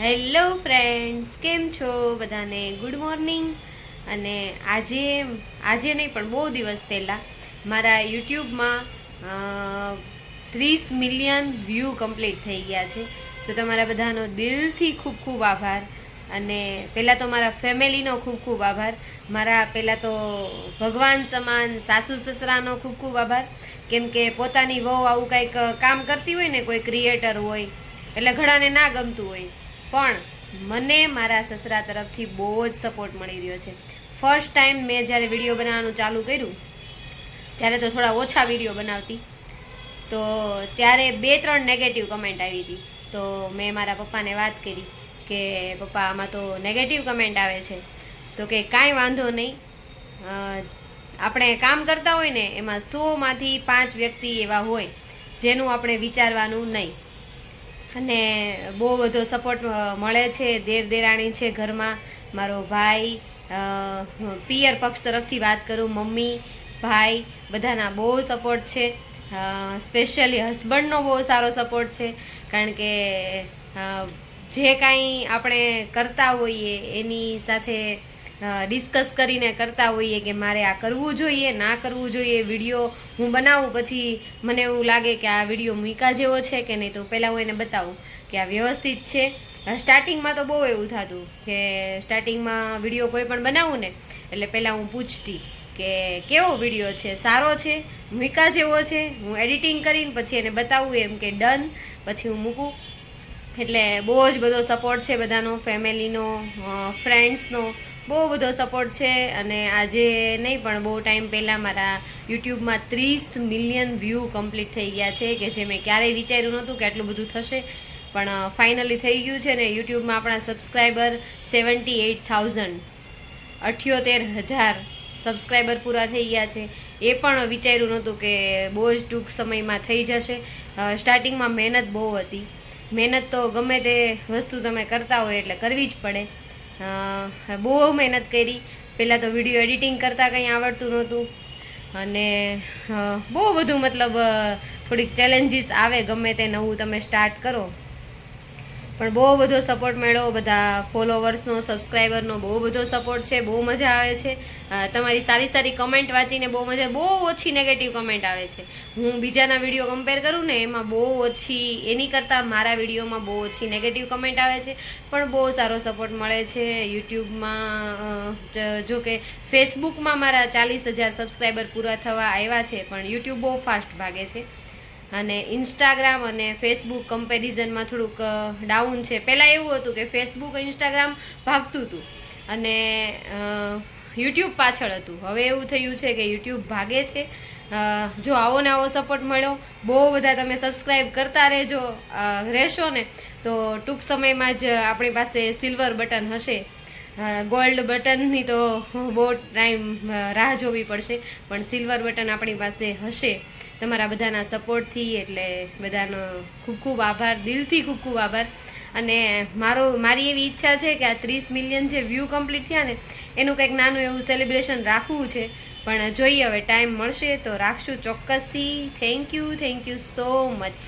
Hello friends, કેમ છો બધાને? Good morning. અને આજે નહીં પણ બહુ દિવસ પહેલાં મારા યુટ્યુબમાં 30 મિલિયન વ્યૂ કમ્પ્લીટ થઈ ગયા છે. તો તમારા બધાનો દિલથી ખૂબ ખૂબ આભાર. અને પહેલાં તો મારા ફેમિલીનો ખૂબ ખૂબ આભાર. મારા પહેલાં તો ભગવાન સમાન સાસુ સસરાનો ખૂબ ખૂબ આભાર. કેમ કે પોતાની વહુ આવું કંઈક કામ કરતી હોય ને, કોઈ ક્રિએટર હોય એટલે ઘણાને ના ગમતું હોય, પણ મને મારા સસરા તરફથી બહુ જ સપોર્ટ મળી રહ્યો છે. ફર્સ્ટ ટાઈમ મેં જ્યારે વિડીયો બનાવવાનું ચાલુ કર્યું ત્યારે તો થોડા ઓછા વિડીયો બનાવતી, તો ત્યારે 2-3 નેગેટિવ કમેન્ટ આવી હતી. તો મેં મારા પપ્પાને વાત કરી કે પપ્પા, આમાં તો નેગેટિવ કમેન્ટ આવે છે. તો કે કાંઈ વાંધો નહીં, આપણે કામ કરતા હોય ને એમાં 100માંથી 5 વ્યક્તિ એવા હોય જેનું આપણે વિચારવાનું નહીં. અને બહુ બધો સપોર્ટ મળે છે. દેરાણી છે ઘરમાં, મારો ભાઈ, પિયર પક્ષ તરફથી વાત કરું, મમ્મી, ભાઈ, બધાના બહુ સપોર્ટ છે. સ્પેશિયલી હસબન્ડનો બહુ સારો સપોર્ટ છે. કારણ કે જે કાંઈ આપણે કરતા હોઈએ એની સાથે ડિસ્કસ કરીને કરતા હોઈએ કે મારે આ કરવું જોઈએ, ના કરવું જોઈએ. વિડીયો હું બનાવું પછી મને એવું લાગે કે આ વિડીયો મૂકા જેવો છે કે નહીં, તો પહેલાં હું એને બતાવું કે આ વ્યવસ્થિત છે. સ્ટાર્ટિંગમાં તો બહુ એવું થતું કે સ્ટાર્ટિંગમાં વિડીયો કોઈ પણ બનાવું ને એટલે પહેલાં હું પૂછતી કે કેવો વિડીયો છે, સારો છે, મૂકા જેવો છે. હું એડિટિંગ કરીને પછી એને બતાવું એમ કે ડન, પછી હું મૂકું. એટલે બહુ જ બધો સપોર્ટ છે બધાનો, ફેમિલીનો, ફ્રેન્ડ્સનો બહુ બધો સપોર્ટ છે. અને આજે નહીં પણ બહુ ટાઈમ પહેલાં મારા યુટ્યુબમાં 30 મિલિયન વ્યૂ કમ્પ્લીટ થઈ ગયા છે, કે જે મેં ક્યારેય વિચાર્યું નહોતું કે આટલું બધું થશે, પણ ફાઇનલી થઈ ગયું છે. ને યુટ્યુબમાં આપણા સબસ્ક્રાઈબર 78,000 78,000 સબસ્ક્રાઈબર પૂરા થઈ ગયા છે. એ પણ વિચાર્યું નહોતું કે બહુ જ ટૂંક સમયમાં થઈ જશે. સ્ટાર્ટિંગમાં મહેનત બહુ હતી. મહેનત તો ગમે તે વસ્તુ તમે કરતા હોય એટલે કરવી જ પડે. બહુ મહેનત કરી. પહેલાં તો વિડીયો એડિટિંગ કરતાં કંઈ આવડતું નહોતું, અને બહુ બધું, મતલબ થોડીક ચેલેન્જીસ આવે ગમે તે નવું તમે સ્ટાર્ટ કરો. પણ બહુ બધો સપોર્ટ મળ્યો, બધા ફોલોવર્સનો, સબસ્ક્રાઈબરનો બહુ બધો સપોર્ટ છે. બહુ મજા આવે છે. તમારી સારી સારી કમેન્ટ વાંચીને બહુ મજા. બહુ ઓછી નેગેટિવ કમેન્ટ આવે છે. હું બીજાના વિડીયો કમ્પેર કરું ને એમાં બહુ ઓછી, એની કરતાં મારા વિડીયોમાં બહુ ઓછી નેગેટિવ કમેન્ટ આવે છે. પણ બહુ સારો સપોર્ટ મળે છે યુટ્યુબમાં. જો કે ફેસબુકમાં મારા 40,000 સબસ્ક્રાઈબર પૂરા થવા આવ્યા છે, પણ યુટ્યુબ બહુ ફાસ્ટ ભાગે છે. અને ઇન્સ્ટાગ્રામ અને ફેસબુક કમ્પેરિઝનમાં થોડુંક ડાઉન છે. પહેલાં એવું હતું કે ફેસબુક, ઇન્સ્ટાગ્રામ ભાગતું હતું અને યુટ્યુબ પાછળ હતું. હવે એવું થયું છે કે યુટ્યુબ ભાગે છે. જો આવો ને આવો સપોર્ટ મળ્યો, બહુ બધા તમે સબસ્ક્રાઈબ કરતા રહેશો ને, તો ટૂંક સમયમાં જ આપણી પાસે સિલ્વર બટન હશે. ગોલ્ડ બટનની તો બહુ ટાઈમ રાહ જોવી પડશે, પણ સિલ્વર બટન આપણી પાસે હશે તમારા બધાના સપોર્ટથી. એટલે બધાનો ખૂબ ખૂબ આભાર, દિલથી ખૂબ ખૂબ આભાર. અને મારી એવી ઈચ્છા છે કે આ 30 મિલિયન જે વ્યૂ કમ્પ્લીટ થયા ને એનું કંઈક નાનું એવું સેલિબ્રેશન રાખવું છે. પણ જોઈએ હવે ટાઈમ મળશે તો રાખશું ચોક્કસથી. Thank you so much.